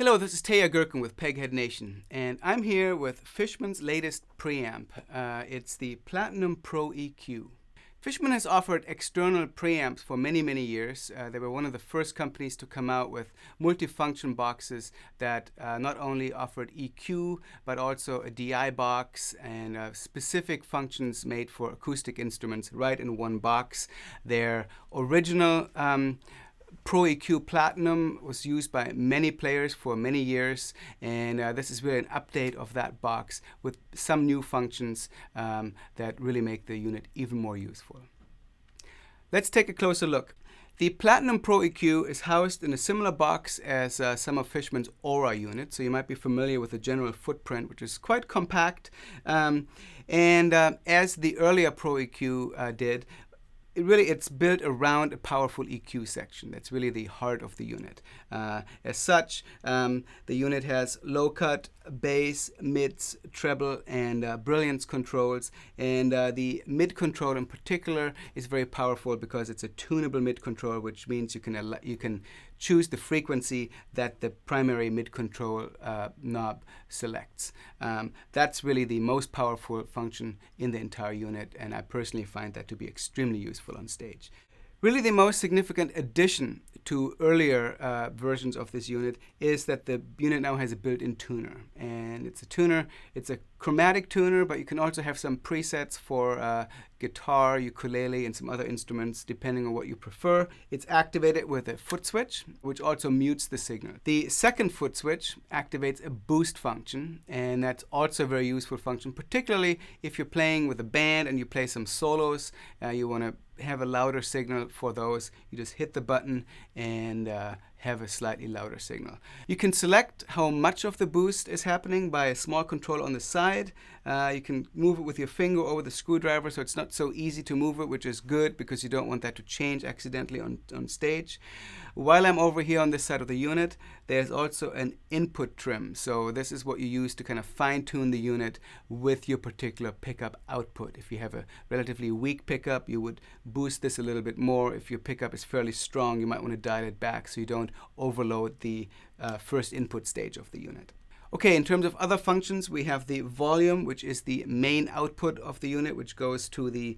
Hello, this is Teja Gerken with Peghead Nation, and I'm here with Fishman's latest preamp. It's the Platinum Pro EQ. Fishman has offered external preamps for many, many years. They were one of the first companies to come out with multifunction boxes that not only offered EQ, but also a DI box and specific functions made for acoustic instruments right in one box. Their original Pro EQ Platinum was used by many players for many years, and this is really an update of that box with some new functions that really make the unit even more useful. Let's take a closer look. The Platinum Pro EQ is housed in a similar box as some of Fishman's Aura units, so you might be familiar with the general footprint, which is quite compact. As the earlier Pro EQ did, it's built around a powerful EQ section. That's really the heart of the unit. As such, the unit has low cut, bass, mids, treble, and brilliance controls. And the mid control in particular is very powerful because it's a tunable mid control, which means you can choose the frequency that the primary mid control knob selects. That's really the most powerful function in the entire unit, and I personally find that to be extremely useful on stage. Really, the most significant addition to earlier versions of this unit is that the unit now has a built-in tuner. And it's a tuner, it's a chromatic tuner, but you can also have some presets for guitar, ukulele, and some other instruments, depending on what you prefer. It's activated with a foot switch, which also mutes the signal. The second foot switch activates a boost function, and that's also a very useful function, particularly if you're playing with a band and you play some solos. You want to have a louder signal for those. You just hit the button and have a slightly louder signal. You can select how much of the boost is happening by a small control on the side. You can move it with your finger over the screwdriver, so it's not so easy to move it, which is good because you don't want that to change accidentally on stage. While I'm over here on this side of the unit, there's also an input trim. So this is what you use to kind of fine-tune the unit with your particular pickup output. If you have a relatively weak pickup, you would boost this a little bit more. If your pickup is fairly strong, you might want to dial it back so you don't overload the first input stage of the unit. Okay, in terms of other functions, we have the volume, which is the main output of the unit, which goes to the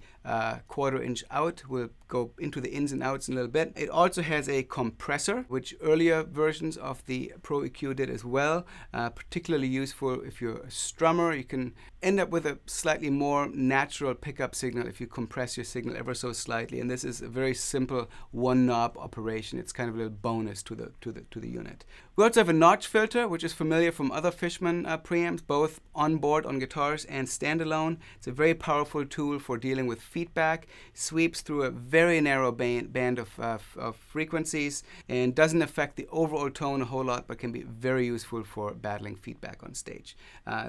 quarter-inch out. We'll go into the ins and outs in a little bit. It also has a compressor, which earlier versions of the Pro EQ did as well. Particularly useful if you're a strummer. You can end up with a slightly more natural pickup signal if you compress your signal ever so slightly. And this is a very simple one-knob operation. It's kind of a little bonus to the unit. We also have a notch filter, which is familiar from other Fishman preamps, both on board on guitars and standalone. It's a very powerful tool for dealing with feedback. Sweeps through a very narrow band of frequencies and doesn't affect the overall tone a whole lot, but can be very useful for battling feedback on stage.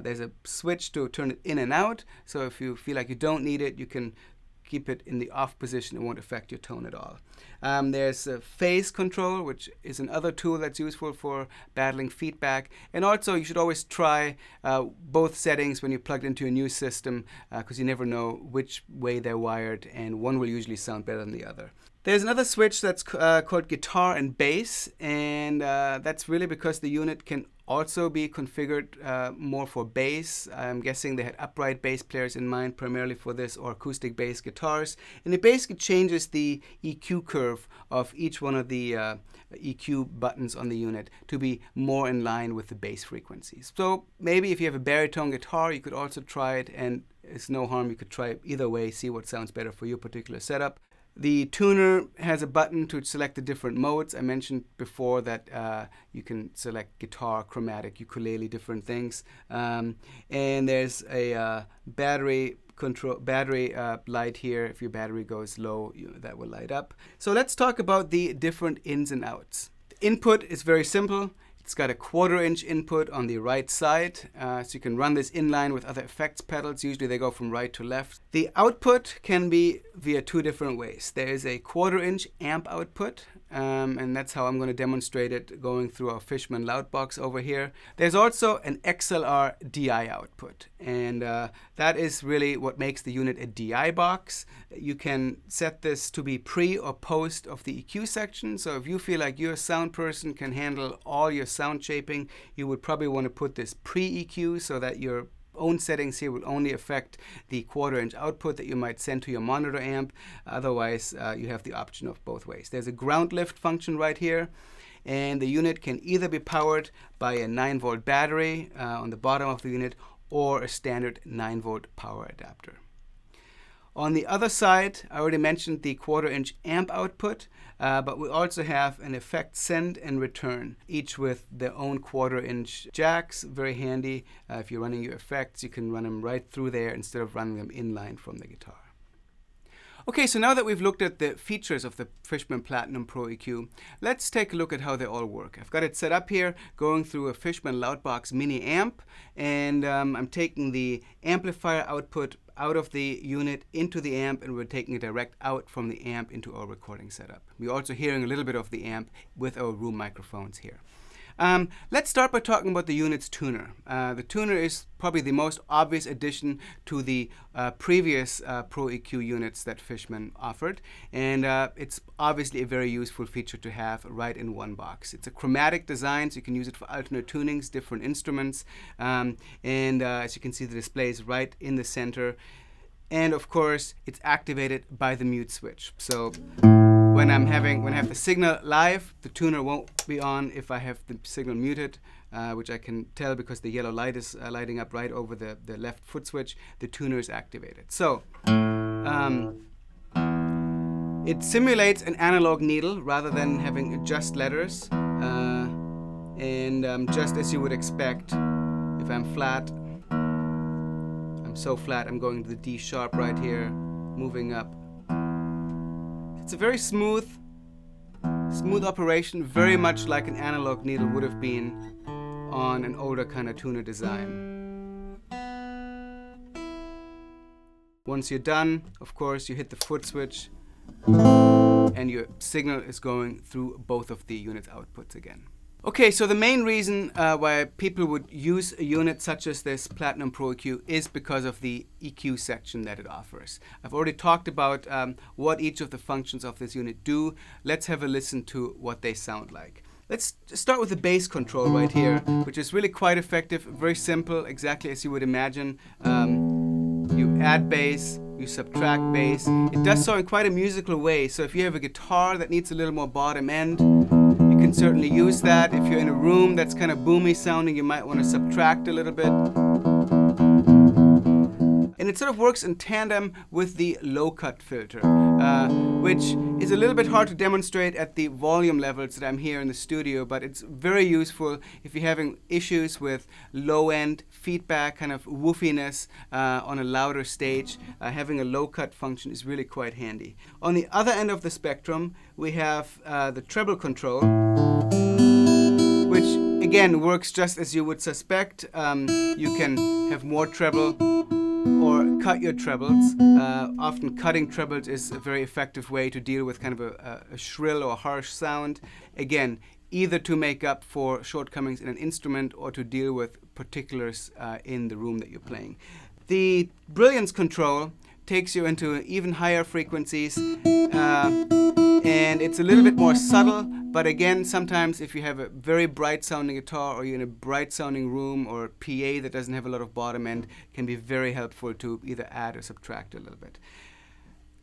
There's a switch to turn it in and out, so if you feel like you don't need it, you can keep it in the off position. It won't affect your tone at all. There's a phase control, which is another tool that's useful for battling feedback. And also, you should always try both settings when you plug into a new system, because you never know which way they're wired, and one will usually sound better than the other. There's another switch that's called guitar and bass, and that's really because the unit can also be configured more for bass. I'm guessing they had upright bass players in mind primarily for this, or acoustic bass guitars. And it basically changes the EQ curve of each one of the EQ buttons on the unit to be more in line with the bass frequencies. So maybe if you have a baritone guitar, you could also try it, and it's no harm. You could try it either way, see what sounds better for your particular setup. The tuner has a button to select the different modes. I mentioned before that you can select guitar, chromatic, ukulele, different things. And there's a battery light here. If your battery goes low, that will light up. So let's talk about the different ins and outs. The input is very simple. It's got a quarter-inch input on the right side, so you can run this in line with other effects pedals. Usually they go from right to left. The output can be via two different ways. There is a 1/4-inch amp output, and that's how I'm going to demonstrate it going through our Fishman loudbox over here. There's also an XLR DI output, and that is really what makes the unit a DI box. You can set this to be pre or post of the EQ section, so if you feel like your sound person can handle all your sound shaping, you would probably want to put this pre-EQ so that your own settings here will only affect the 1/4-inch output that you might send to your monitor amp. Otherwise, you have the option of both ways. There's a ground lift function right here, and the unit can either be powered by a 9-volt battery on the bottom of the unit or a standard 9-volt power adapter. On the other side, I already mentioned the 1/4-inch amp output, but we also have an effect send and return, each with their own 1/4-inch jacks. Very handy. If you're running your effects, you can run them right through there instead of running them inline from the guitar. Okay, so now that we've looked at the features of the Fishman Platinum Pro EQ, let's take a look at how they all work. I've got it set up here, going through a Fishman Loudbox mini amp, and I'm taking the amplifier output out of the unit into the amp, and we're taking it direct out from the amp into our recording setup. We're also hearing a little bit of the amp with our room microphones here. Let's start by talking about the unit's tuner. The tuner is probably the most obvious addition to the previous Pro EQ units that Fishman offered, and it's obviously a very useful feature to have right in one box. It's a chromatic design, so you can use it for alternate tunings, different instruments, and as you can see, the display is right in the center, and of course, it's activated by the mute switch. So when I have the signal live, the tuner won't be on. If I have the signal muted, which I can tell because the yellow light is lighting up right over the left foot switch, the tuner is activated. So it simulates an analog needle rather than having just letters. And just as you would expect, if I'm flat, I'm so flat, I'm going to the D sharp right here, moving up. It's a very smooth operation, very much like an analog needle would have been on an older kind of tuner design. Once you're done, of course, you hit the foot switch and your signal is going through both of the unit's outputs again. Okay, so the main reason why people would use a unit such as this Platinum Pro EQ is because of the EQ section that it offers. I've already talked about what each of the functions of this unit do. Let's have a listen to what they sound like. Let's start with the bass control right here, which is really quite effective, very simple, exactly as you would imagine. You add bass, you subtract bass. It does so in quite a musical way, so if you have a guitar that needs a little more bottom end, you can certainly use that. If you're in a room that's kind of boomy sounding, you might want to subtract a little bit. And it sort of works in tandem with the low-cut filter, which is a little bit hard to demonstrate at the volume levels that I'm here in the studio, but it's very useful if you're having issues with low-end feedback, kind of woofiness on a louder stage. Having a low-cut function is really quite handy. On the other end of the spectrum, we have the treble control, which again works just as you would suspect. You can have more treble or cut your trebles. Often cutting trebles is a very effective way to deal with kind of a shrill or harsh sound. Again, either to make up for shortcomings in an instrument or to deal with particulars in the room that you're playing. The brilliance control takes you into even higher frequencies, and it's a little bit more subtle, but again, sometimes if you have a very bright sounding guitar or you're in a bright sounding room or a PA that doesn't have a lot of bottom end, it can be very helpful to either add or subtract a little bit.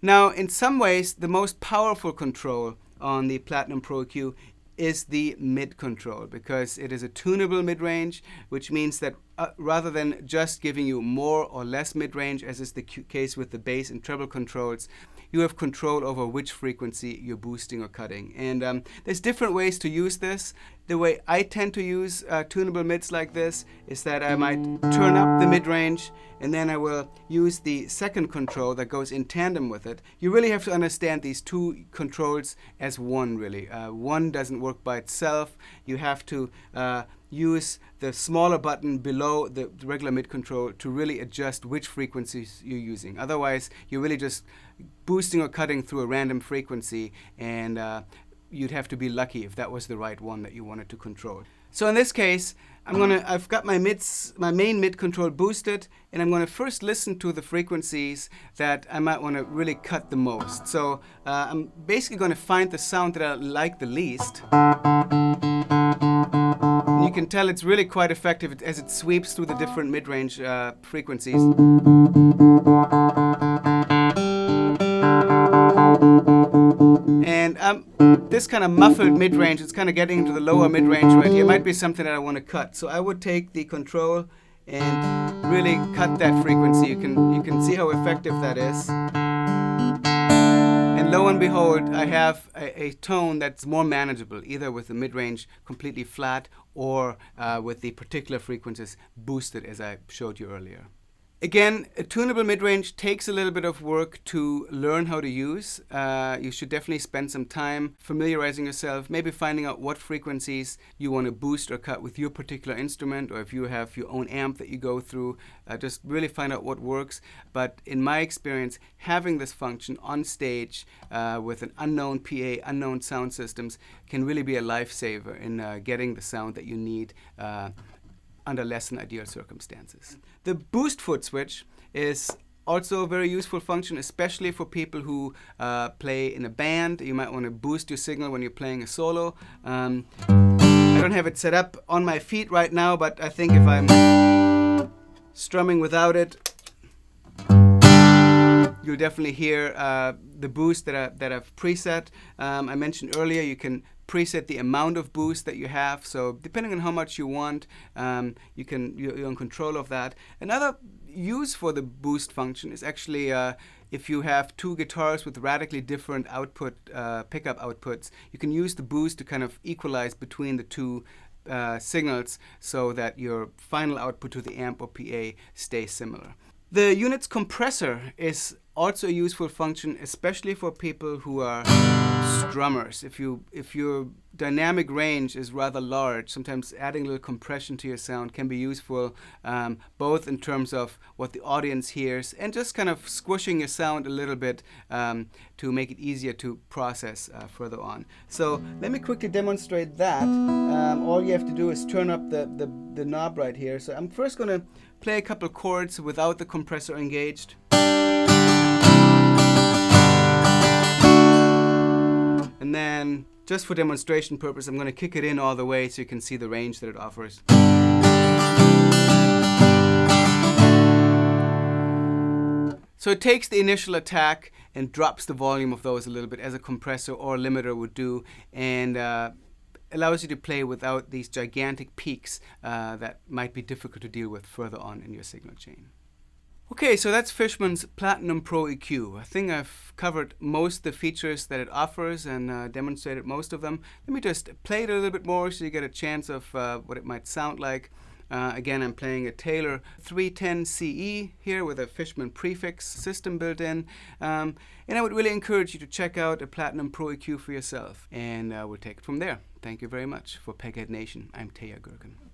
Now, in some ways, the most powerful control on the Platinum Pro EQ is the mid control, because it is a tunable mid-range, which means that rather than just giving you more or less mid-range, as is the case with the bass and treble controls, you have control over which frequency you're boosting or cutting. And there's different ways to use this. The way I tend to use tunable mids like this is that I might turn up the mid-range, and then I will use the second control that goes in tandem with it. You really have to understand these two controls as one, really. One doesn't work by itself. You have to use the smaller button below the regular mid-control to really adjust which frequencies you're using. Otherwise, you're really just boosting or cutting through a random frequency, and you'd have to be lucky if that was the right one that you wanted to control. So in this case, I've got my main mid control boosted, and I'm going to first listen to the frequencies that I might want to really cut the most. So I'm basically going to find the sound that I like the least. And you can tell it's really quite effective as it sweeps through the different mid-range frequencies. And this kind of muffled mid-range, it's kind of getting into the lower mid-range right here. It might be something that I want to cut. So I would take the control and really cut that frequency. You can see how effective that is. And lo and behold, I have a tone that's more manageable, either with the mid-range completely flat or with the particular frequencies boosted, as I showed you earlier. Again, a tunable mid-range takes a little bit of work to learn how to use. You should definitely spend some time familiarizing yourself, maybe finding out what frequencies you want to boost or cut with your particular instrument, or if you have your own amp that you go through, just really find out what works. But in my experience, having this function on stage with an unknown PA, unknown sound systems, can really be a lifesaver in getting the sound that you need under less than ideal circumstances. The boost foot switch is also a very useful function, especially for people who play in a band. You might want to boost your signal when you're playing a solo. I don't have it set up on my feet right now, but I think if I'm strumming without it, you'll definitely hear the boost that I've preset. I mentioned earlier you can preset the amount of boost that you have. So depending on how much you want, you're in control of that. Another use for the boost function is actually if you have two guitars with radically different pickup outputs, you can use the boost to kind of equalize between the two signals so that your final output to the amp or PA stays similar. The unit's compressor is also a useful function, especially for people who are strummers. If your dynamic range is rather large, sometimes adding a little compression to your sound can be useful, both in terms of what the audience hears and just kind of squishing your sound a little bit to make it easier to process further on. So let me quickly demonstrate that. All you have to do is turn up the knob right here. So I'm first going to play a couple chords without the compressor engaged. And then, just for demonstration purpose, I'm going to kick it in all the way so you can see the range that it offers. So it takes the initial attack and drops the volume of those a little bit, as a compressor or a limiter would do, and allows you to play without these gigantic peaks that might be difficult to deal with further on in your signal chain. Okay, so that's Fishman's Platinum Pro EQ. I think I've covered most of the features that it offers and demonstrated most of them. Let me just play it a little bit more so you get a chance of what it might sound like. Again, I'm playing a Taylor 310 CE here with a Fishman Prefix system built in. And I would really encourage you to check out a Platinum Pro EQ for yourself. And we'll take it from there. Thank you very much. For Peghead Nation, I'm Teja Gerken.